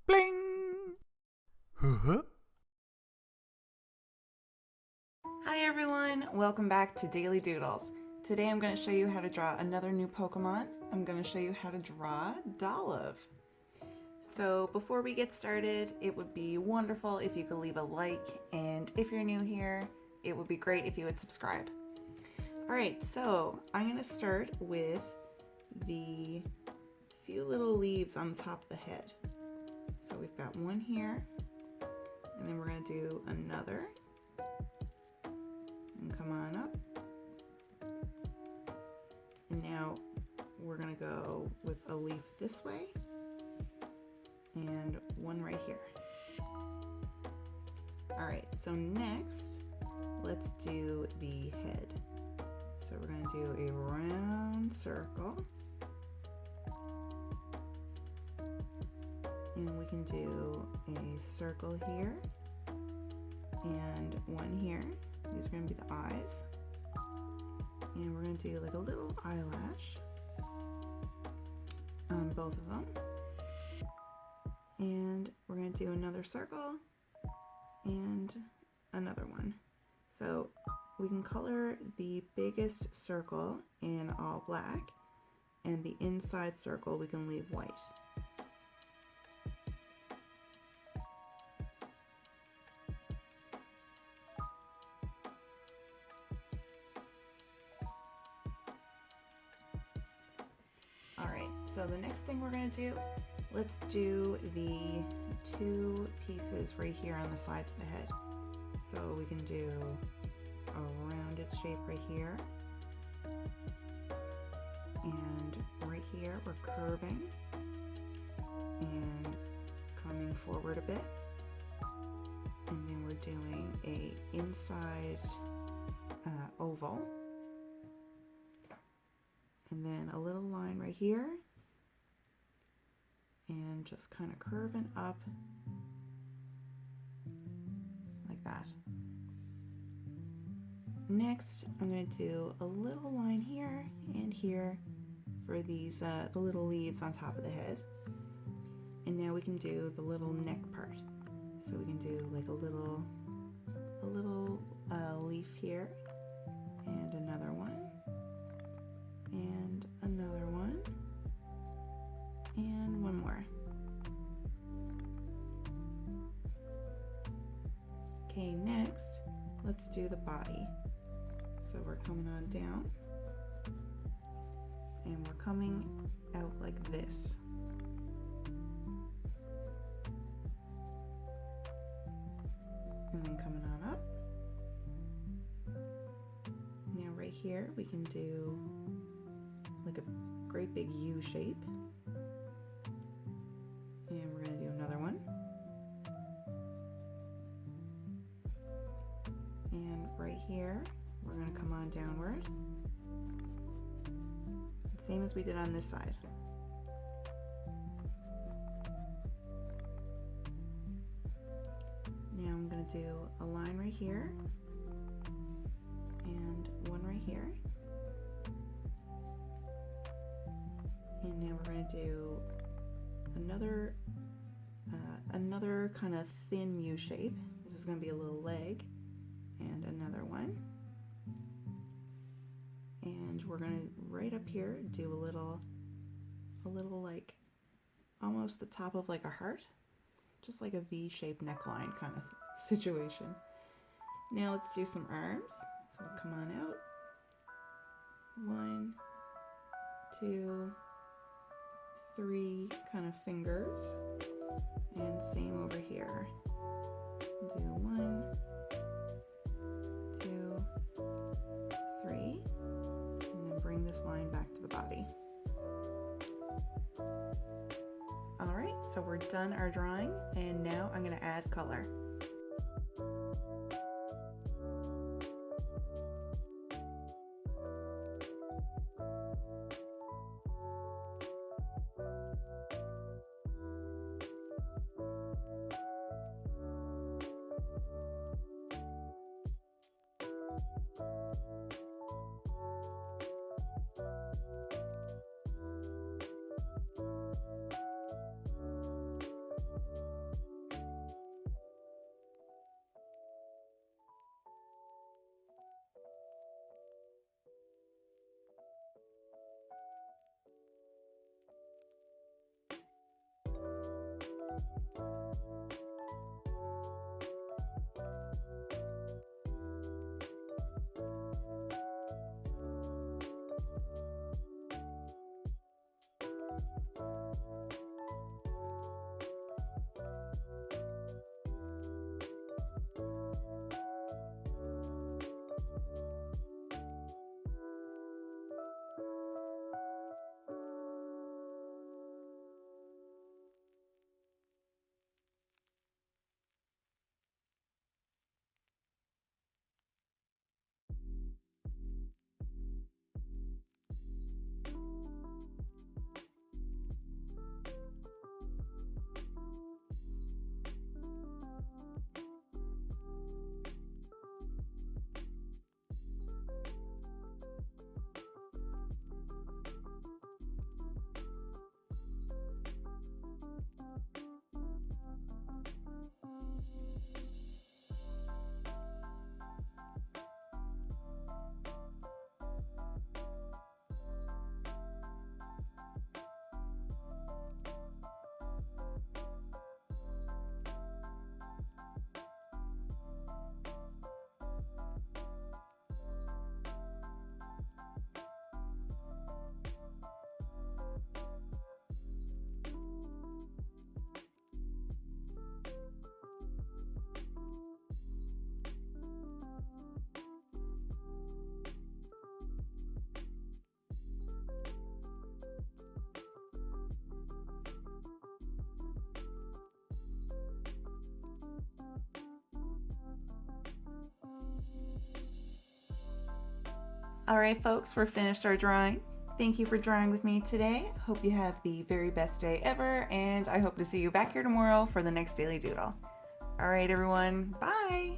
Bling! Huh? Hi everyone, welcome back to Daily Doodles. Today I'm going to show you how to draw another new Pokemon. I'm going to show you how to draw Dolliv. So before we get started, it would be wonderful if you could leave a like, and if you're new here, it would be great if you would subscribe. Alright, so I'm going to start with the few little leaves on the top of the head. So we've got one here, and then we're going to do another. And come on up. And now we're going to go with a leaf this way and one right here. Alright, so next let's do the head. So we're going to do a round circle. And we can do a circle here and one here. These are going to be the eyes. And we're going to do like a little eyelash on both of them. And we're going to do another circle and another one. So we can color the biggest circle in all black, and the inside circle we can leave white. So the next thing we're going to do, let's do the two pieces right here on the sides of the head. So we can do a rounded shape right here, and right here we're curving and coming forward a bit, and then we're doing a inside oval, and then a little line right here, and just kind of curving up like that. Next, I'm going to do a little line here and here for these the little leaves on top of the head. And now we can do the little neck part. So we can do like a little leaf here, and another one, and another one, and one more. Okay, next, let's do the body. So we're coming on down, and we're coming out like this. And then coming on up. Now right here, we can do like a great big U shape. And we're going to do another one. And right here, we're going to come on downward. Same as we did on this side. Now I'm going to do a line right here and one right here. And now we're going to do another kind of thin U shape. This is going to be a little leg, and another one. And we're going to right up here do a little like almost the top of like a heart, just like a V-shaped neckline kind of situation. Now let's do some arms. So come on out. 1, 2, 3 kind of fingers, and same over here. Do 1, 2, 3, and then bring this line back to the body. Alright, so we're done our drawing, and now I'm going to add color. All right, folks, we're finished our drawing. Thank you for drawing with me today. Hope you have the very best day ever, and I hope to see you back here tomorrow for the next Daily Doodle. All right, everyone, bye.